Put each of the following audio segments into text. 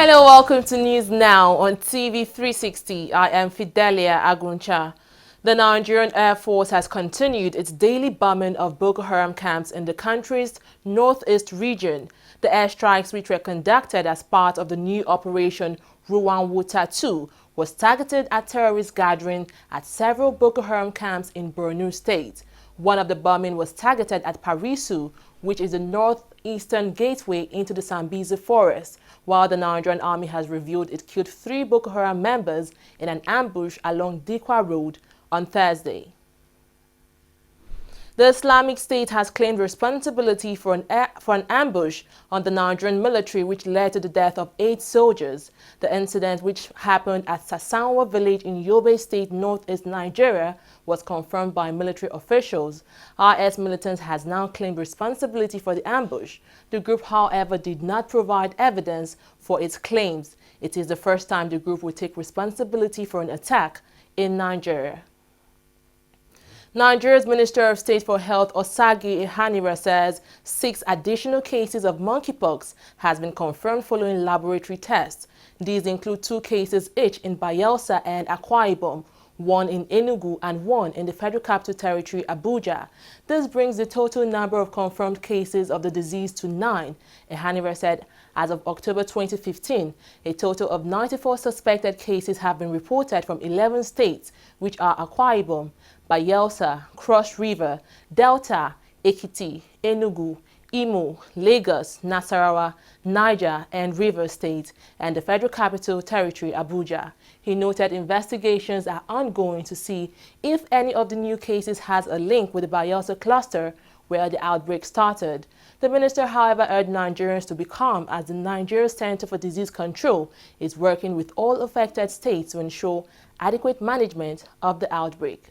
Hello, welcome to News Now on TV360. I am Fidelia Aguncha. The Nigerian Air Force has continued its daily bombing of Boko Haram camps in the country's northeast region. The airstrikes, which were conducted as part of the new Operation Ruwan Wuta 2, was targeted at terrorist gathering at several Boko Haram camps in Borno State. One of the bombing was targeted at Parisu, which is the northeastern gateway into the Sambisa forest, while the Nigerian Army has revealed it killed 3 Boko Haram members in an ambush along Dikwa Road on Thursday. The Islamic State has claimed responsibility for an ambush on the Nigerian military which led to the death of 8 soldiers. The incident, which happened at Sasanwa village in Yobe State, northeast Nigeria, was confirmed by military officials. RS militants has now claimed responsibility for the ambush. The group, however, did not provide evidence for its claims. It is the first time the group will take responsibility for an attack in Nigeria. Nigeria's Minister of State for Health, Osagi Ihanira, says 6 additional cases of monkeypox has been confirmed following laboratory tests. These include 2 cases each in Bayelsa and Akwa Ibom, 1 in Enugu and 1 in the Federal Capital Territory, Abuja. This brings the total number of confirmed cases of the disease to 9. Ihanira said as of October 2015, a total of 94 suspected cases have been reported from 11 states, which are Akwa Ibom, Bayelsa, Cross River, Delta, Ekiti, Enugu, Imo, Lagos, Nasarawa, Niger, and Rivers State, and the Federal Capital Territory, Abuja. He noted investigations are ongoing to see if any of the new cases has a link with the Bayelsa cluster where the outbreak started. The minister, however, urged Nigerians to be calm as the Nigeria Center for Disease Control is working with all affected states to ensure adequate management of the outbreak.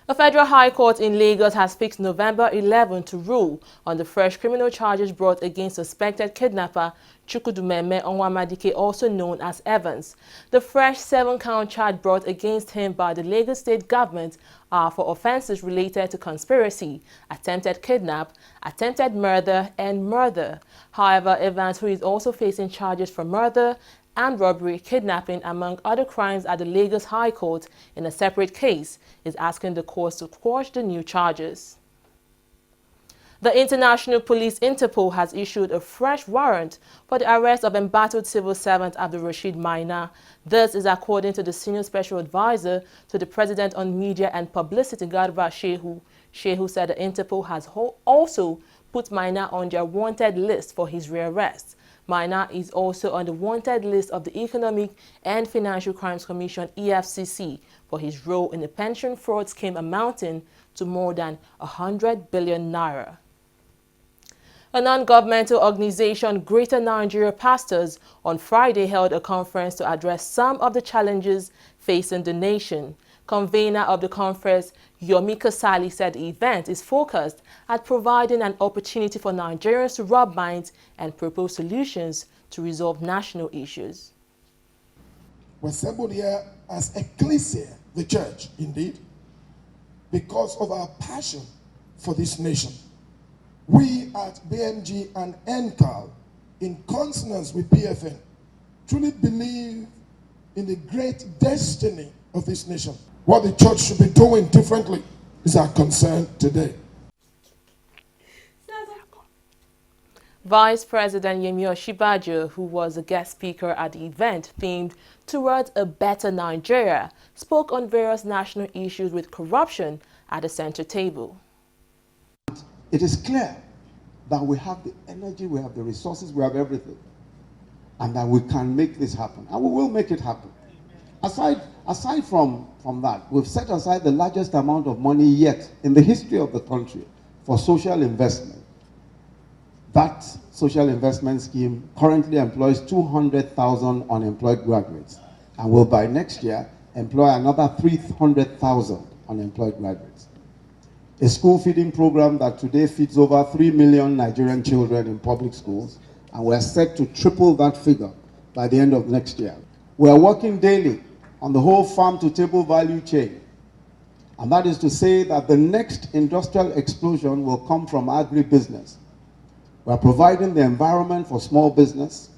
A federal high court in Lagos has fixed November 11 to rule on the fresh criminal charges brought against suspected kidnapper Chukwudumeme Onwamadike, also known as Evans. The fresh 7-count charge brought against him by the Lagos state government are for offenses related to conspiracy, attempted kidnap, attempted murder, and murder. However, Evans, who is also facing charges for murder, armed robbery, kidnapping, among other crimes at the Lagos High Court in a separate case, is asking the courts to quash the new charges. The International Police Interpol has issued a fresh warrant for the arrest of embattled civil servant Abdul Rashid Maina. This is according to the Senior Special Advisor to the President on Media and Publicity, Garba Shehu. Shehu said the Interpol has also put Maina on their wanted list for his rearrest. Maina is also on the wanted list of the Economic and Financial Crimes Commission, EFCC, for his role in the pension fraud scheme amounting to more than 100 billion naira. A non-governmental organization, Greater Nigeria Pastors, on Friday held a conference to address some of the challenges facing the nation. Convener of the conference, Yomi Kasali, said the event is focused at providing an opportunity for Nigerians to rub minds and propose solutions to resolve national issues. We're assembled here as ecclesia, the church, indeed, because of our passion for this nation. We at BMG and NCAL, in consonance with PFN, truly believe in the great destiny of this nation. What the church should be doing differently is our concern today. Vice President Yemi Osinbajo, who was a guest speaker at the event themed Towards a Better Nigeria, spoke on various national issues with corruption at the center table. It is clear that we have the energy, we have the resources, we have everything, and that we can make this happen, and we will make it happen. Aside from that, we've set aside the largest amount of money yet in the history of the country for social investment. That social investment scheme currently employs 200,000 unemployed graduates and will by next year employ another 300,000 unemployed graduates. A school feeding program that today feeds over 3 million Nigerian children in public schools, and we're set to triple that figure by the end of next year. We are working daily on the whole farm-to-table value chain. And that is to say that the next industrial explosion will come from agribusiness. We are providing the environment for small business,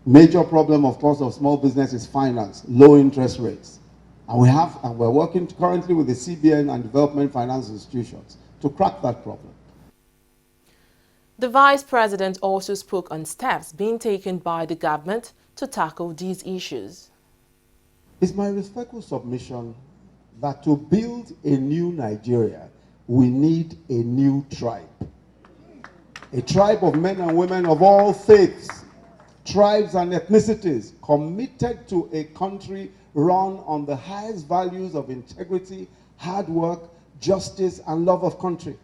Major problem, of course, of small business is finance, low interest rates. And we're working currently with the CBN and development finance institutions to crack that problem. The Vice President also spoke on steps being taken by the government to tackle these issues. It's my respectful submission that to build a new Nigeria, we need a new tribe. A tribe of men and women of all faiths, tribes and ethnicities committed to a country run on the highest values of integrity, hard work, justice, and love of country.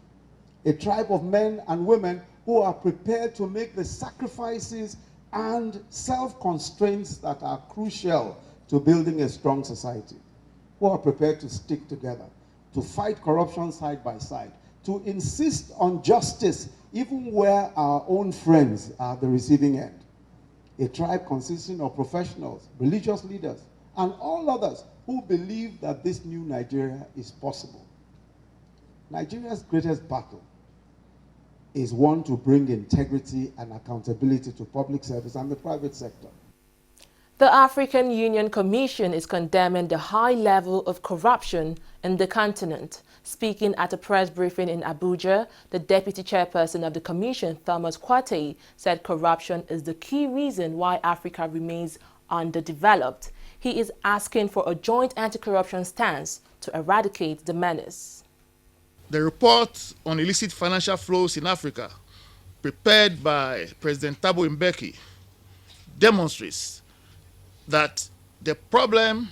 A tribe of men and women who are prepared to make the sacrifices and self-constraints that are crucial to building a strong society, who are prepared to stick together, to fight corruption side by side, to insist on justice even where our own friends are at the receiving end. A tribe consisting of professionals, religious leaders, and all others who believe that this new Nigeria is possible. Nigeria's greatest battle is one to bring integrity and accountability to public service and the private sector. The African Union Commission is condemning the high level of corruption in the continent. Speaking at a press briefing in Abuja, the deputy chairperson of the commission, Thomas Kwate, said corruption is the key reason why Africa remains underdeveloped. He is asking for a joint anti-corruption stance to eradicate the menace. The report on illicit financial flows in Africa, prepared by President Thabo Mbeki, demonstrates that the problem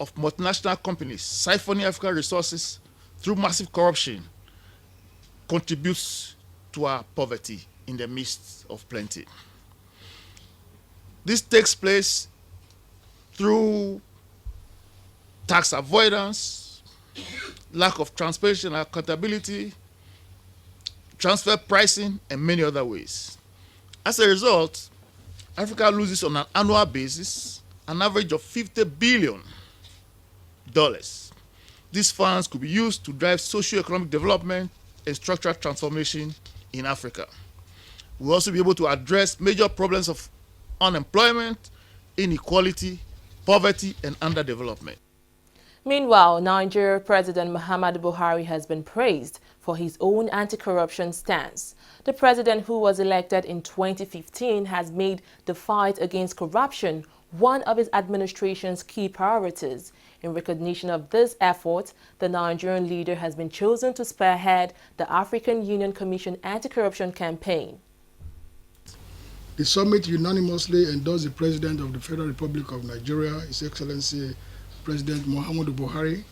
of multinational companies siphoning African resources through massive corruption contributes to our poverty in the midst of plenty. This takes place through tax avoidance, lack of transparency and accountability, transfer pricing, and many other ways. As a result, Africa loses on an annual basis an average of $50 billion. These funds could be used to drive socio-economic development and structural transformation in Africa. We'll also be able to address major problems of unemployment, inequality, poverty, and underdevelopment. Meanwhile, Nigeria President Muhammadu Buhari has been praised for his own anti-corruption stance. The president, who was elected in 2015, has made the fight against corruption one of his administration's key priorities. In recognition of this effort, the Nigerian leader has been chosen to spearhead the African Union Commission anti-corruption campaign. The summit unanimously endorsed the President of the Federal Republic of Nigeria, His Excellency President Muhammadu Buhari,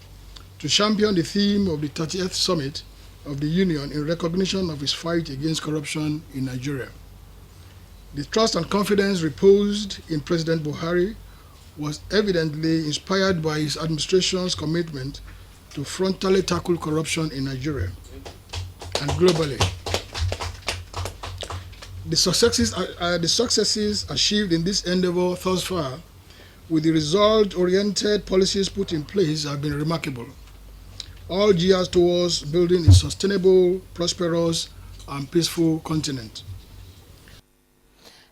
to champion the theme of the 30th Summit of the Union in recognition of his fight against corruption in Nigeria. The trust and confidence reposed in President Buhari was evidently inspired by his administration's commitment to frontally tackle corruption in Nigeria and globally. The successes achieved in this endeavor thus far, with the result-oriented policies put in place, have been remarkable, all geared towards building a sustainable, prosperous, and peaceful continent.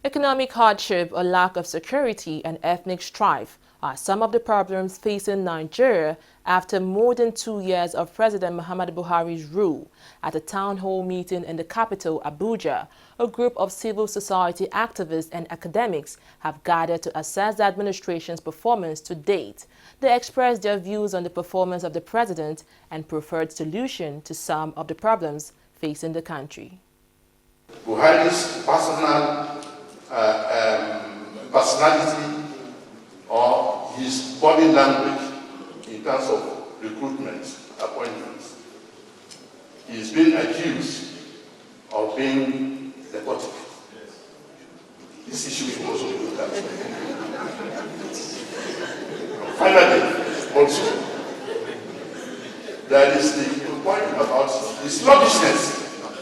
Economic hardship, a lack of security, and ethnic strife are some of the problems facing Nigeria after more than 2 years of President Muhammadu Buhari's rule. At a town hall meeting in the capital, Abuja, a group of civil society activists and academics have gathered to assess the administration's performance to date. They expressed their views on the performance of the president and preferred solution to some of the problems facing the country. Buhari's personality or his body language in terms of recruitment, appointments. He is being accused of being nepotic. This issue should also be looked at. Finally, also, there is the point about the sluggishness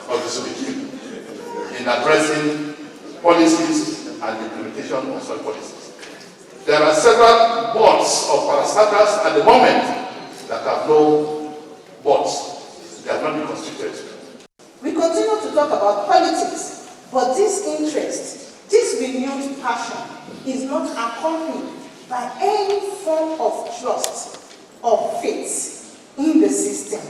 of the speaking in addressing policies and implementation of such policies. There are several boards of parastatals at the moment that have no boards. They have not been constituted. We continue to talk about politics, but this interest, this renewed passion is not accompanied by any form of trust or faith in the system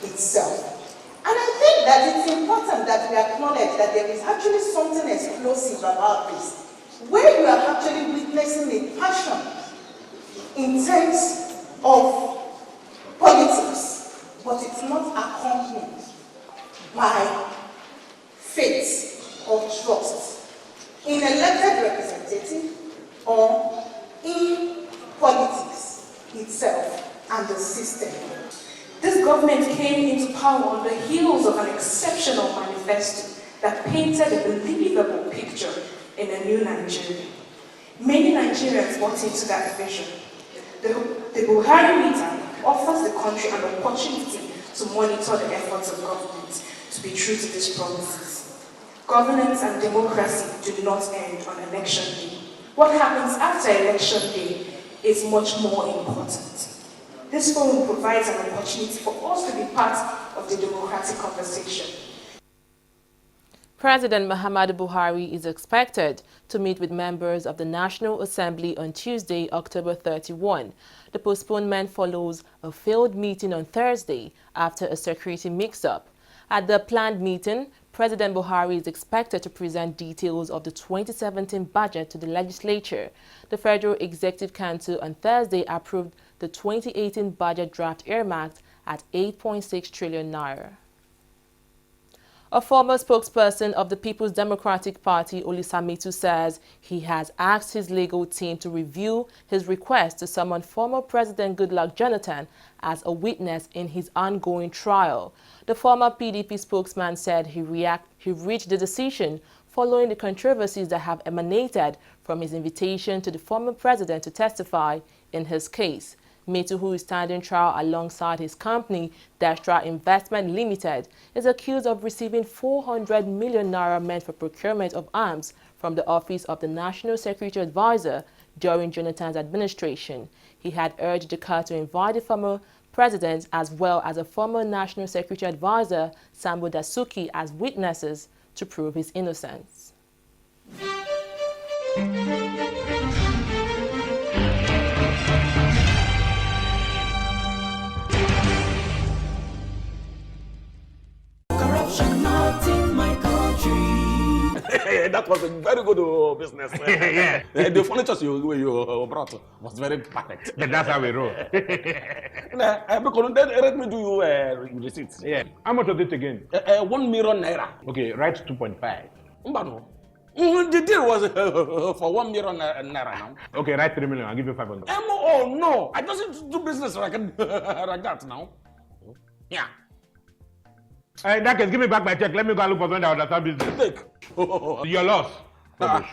itself. And I think that it's important that we acknowledge that there is actually something explosive about this, where you are actually witnessing a passion in terms of politics, but it's not accompanied by faith or trust in elected representative or in politics itself and the system. This government came into power on the heels of an exceptional manifesto that painted a believable picture in a new Nigeria. Many Nigerians bought into that vision. The Buhari meeting offers the country an opportunity to monitor the efforts of government to be true to these promises. Governance and democracy do not end on election day. What happens after election day is much more important. This forum provides an opportunity for us to be part of the democratic conversation. President Muhammadu Buhari is expected to meet with members of the National Assembly on Tuesday, October 31. The postponement follows a failed meeting on Thursday after a security mix-up. At the planned meeting, President Buhari is expected to present details of the 2017 budget to the legislature. The Federal Executive Council on Thursday approved the 2018 budget draft earmarked at 8.6 trillion naira. A former spokesperson of the People's Democratic Party, Olisamitu, says he has asked his legal team to review his request to summon former President Goodluck Jonathan as a witness in his ongoing trial. The former PDP spokesman said he reached the decision following the controversies that have emanated from his invitation to the former president to testify in his case. Metu, who is standing trial alongside his company, Destra Investment Limited, is accused of receiving 400 million naira meant for procurement of arms from the Office of the National Security Advisor during Jonathan's administration. He had urged the court to invite the former president as well as a former National Security Advisor, Sambo Dasuki, as witnesses to prove his innocence. That was a very good business. Yeah. The furniture you brought was very perfect. But that's how we roll. Let me do you receipts. Yeah. How much was it again? 1 million naira. Okay, write 2.5. Mbano. The deal was for 1 million naira now. Okay, write 3 million. I'll give you 500. Oh no! I just do business like that now. Yeah. In that case, give me back my check. Let me go and look for someone that understand business. Take. Your loss. But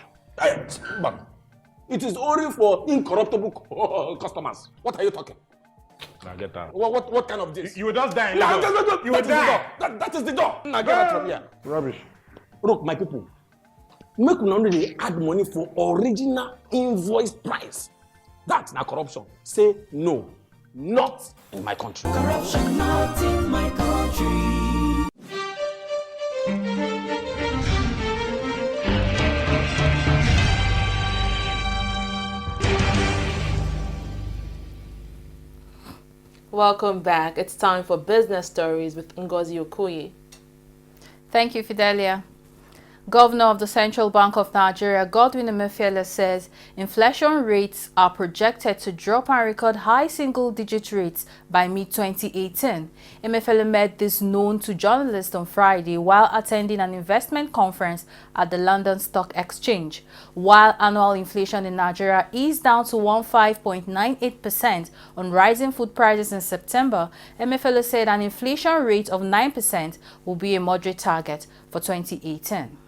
it is only for incorruptible customers. What are you talking? Now get out. What kind of this? You will just die in No, the door. You will die. That is the door. Now get out from here. Rubbish. Look, my people, make una only add money for original invoice price. That's not corruption. Say no, not in my country. Corruption not in my country. Welcome back. It's time for Business Stories with Ngozi Okoye. Thank you, Fidelia. Governor of the Central Bank of Nigeria, Godwin Emefiele, says inflation rates are projected to drop and record high single-digit rates by mid-2018. Emefiele made this known to journalists on Friday while attending an investment conference at the London Stock Exchange. While annual inflation in Nigeria is down to 15.98% on rising food prices in September, Emefiele said an inflation rate of 9% will be a moderate target for 2018.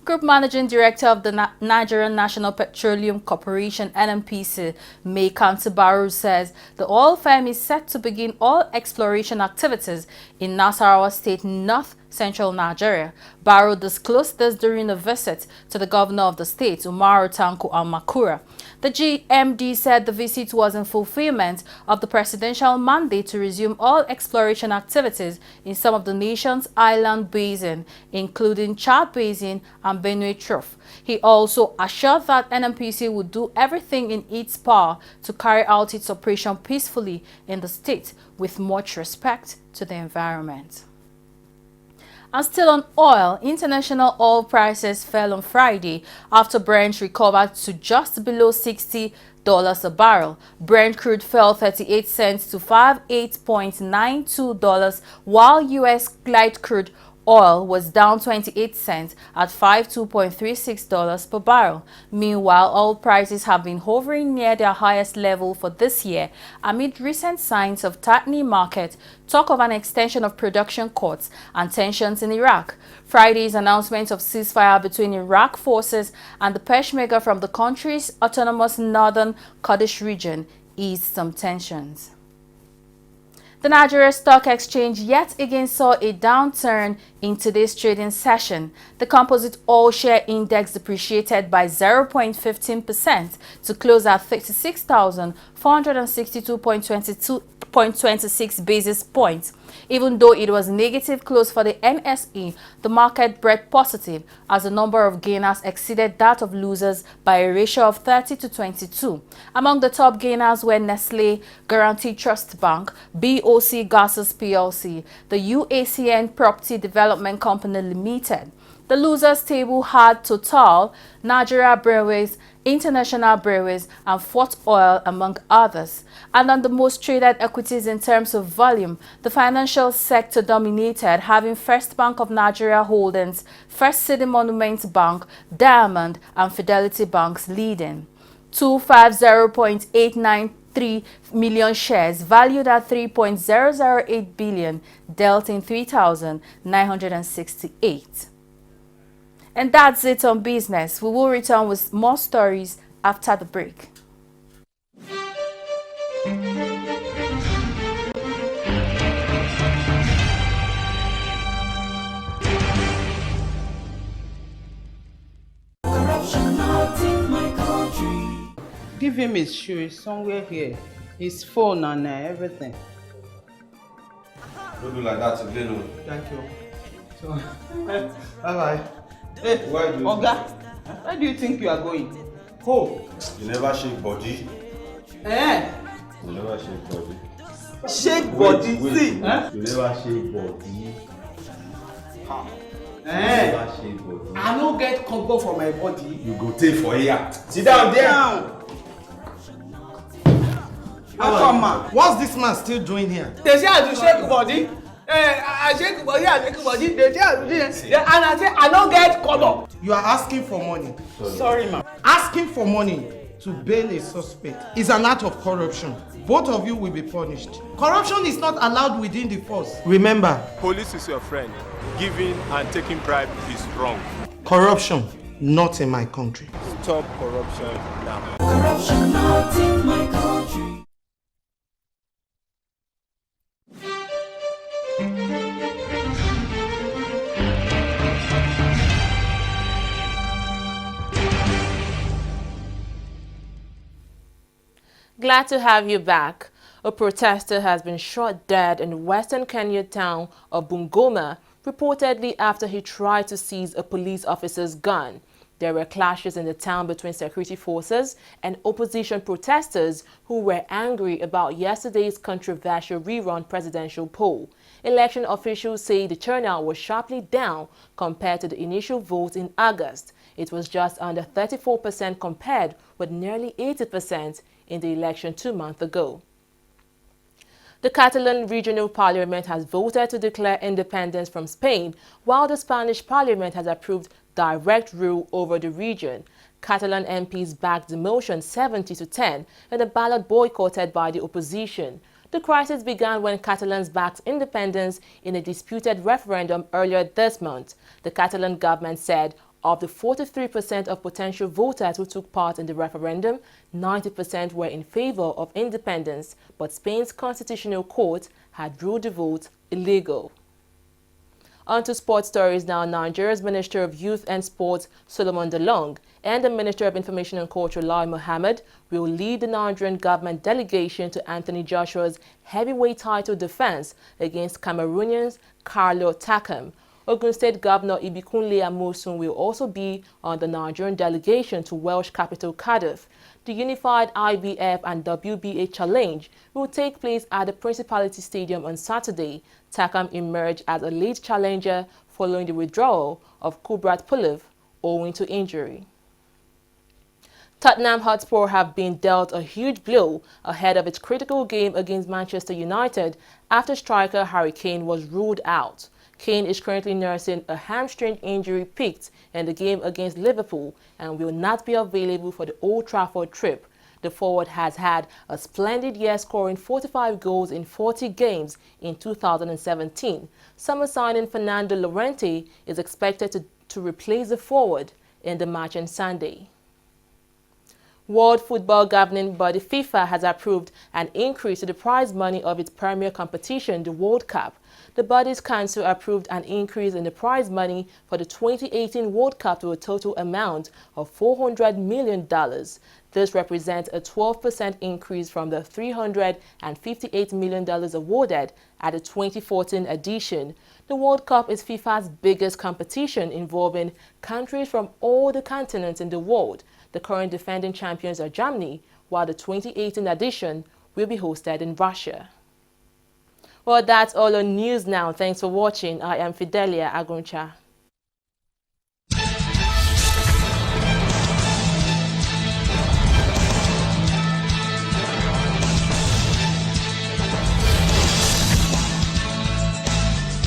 Group Managing Director of the Nigerian National Petroleum Corporation (NNPC), May Kantibaru, says the oil firm is set to begin oil exploration activities in Nasarawa State, North central Nigeria. Barrow disclosed this during a visit to the governor of the state, Umaru Tanko Almakura. The GMD said the visit was in fulfillment of the presidential mandate to resume all exploration activities in some of the nation's island basin, including Chad Basin and Benue Trough. He also assured that NNPC would do everything in its power to carry out its operation peacefully in the state with much respect to the environment. And still on oil, international oil prices fell on Friday after Brent recovered to just below $60 a barrel. Brent crude fell 38 cents to $58.92, while U.S. light crude oil was down 28 cents at $52.36 per barrel. Meanwhile, oil prices have been hovering near their highest level for this year amid recent signs of tightening market, talk of an extension of production cuts, and tensions in Iraq. Friday's announcement of ceasefire between Iraq forces and the Peshmerga from the country's autonomous northern Kurdish region eased some tensions. The Nigeria Stock Exchange yet again saw a downturn in today's trading session. The composite oil share index depreciated by 0.15% to close at 36,462.26 basis points. Even though it was negative close for the NSE, the market bred positive as the number of gainers exceeded that of losers by a ratio of 30 to 22. Among the top gainers were Nestle, Guaranty Trust Bank, BOC Gases PLC, the UACN Property Development Company Limited. The losers table had Total, Nigeria Breweries, International Breweries, and Fort Oil, among others. And on the most traded equities in terms of volume, the financial sector dominated, having First Bank of Nigeria Holdings, First City Monument Bank, Diamond, and Fidelity Banks leading. 250.893 million shares valued at 3.008 billion dealt in 3,968. And that's it on business. We will return with more stories after the break. Corruption not in my country. Give him his shoes somewhere here, his phone and everything. Don't do like that again. No. Thank you. So, bye-bye. Hey, Oga, where do you think you are going? Oh, you never shake body. Eh? You never shake body. Shake body, see? Huh? You never shake body. Eh? You never shake body. I don't get combo for my body. You go take for here. Sit down there. How come, man? What's this man still doing here? They say I do shake body. I shake body, I shake body. They say I do this. And I say I don't get color. You are asking for money. Sorry, ma'am. Asking for money to bail a suspect is an act of corruption. Both of you will be punished. Corruption is not allowed within the force. Remember, police is your friend. Giving and taking bribe is wrong. Corruption, not in my country. Stop corruption now. Corruption not in my country. Glad to have you back. A protester has been shot dead in western Kenya town of Bungoma, reportedly after he tried to seize a police officer's gun. There were clashes in the town between security forces and opposition protesters who were angry about yesterday's controversial rerun presidential poll. Election officials say the turnout was sharply down compared to the initial vote in August. It was just under 34% compared with nearly 80% in the election 2 months ago. The Catalan Regional Parliament has voted to declare independence from Spain, while the Spanish Parliament has approved direct rule over the region. Catalan MPs backed the motion 70-10 in a ballot boycotted by the opposition. The crisis began when Catalans backed independence in a disputed referendum earlier this month. The Catalan government said of the 43% of potential voters who took part in the referendum, 90% were in favor of independence, but Spain's constitutional court had ruled the vote illegal. On to sports stories now. Nigeria's Minister of Youth and Sports, Solomon Dalong, and the Minister of Information and Culture, Lai Mohammed, will lead the Nigerian government delegation to Anthony Joshua's heavyweight title defense against Cameroonians Carlo Takam. Ogun State Governor Ibikunle Amosun will also be on the Nigerian delegation to Welsh capital Cardiff. The unified IBF and WBA challenge will take place at the Principality Stadium on Saturday. Takam emerged as a lead challenger following the withdrawal of Kubrat Pulev owing to injury. Tottenham Hotspur have been dealt a huge blow ahead of its critical game against Manchester United after striker Harry Kane was ruled out. Kane is currently nursing a hamstring injury picked in the game against Liverpool and will not be available for the Old Trafford trip. The forward has had a splendid year, scoring 45 goals in 40 games in 2017. Summer signing Fernando Llorente is expected to replace the forward in the match on Sunday. World Football Governing Body FIFA has approved an increase to the prize money of its premier competition, the World Cup. The body's council approved an increase in the prize money for the 2018 World Cup to a total amount of $400 million. This represents a 12% increase from the $358 million awarded at the 2014 edition. The World Cup is FIFA's biggest competition, involving countries from all the continents in the world. The current defending champions are Germany, while the 2018 edition will be hosted in Russia. Well, that's all on news now. Thanks for watching. I am Fidelia Aguncha.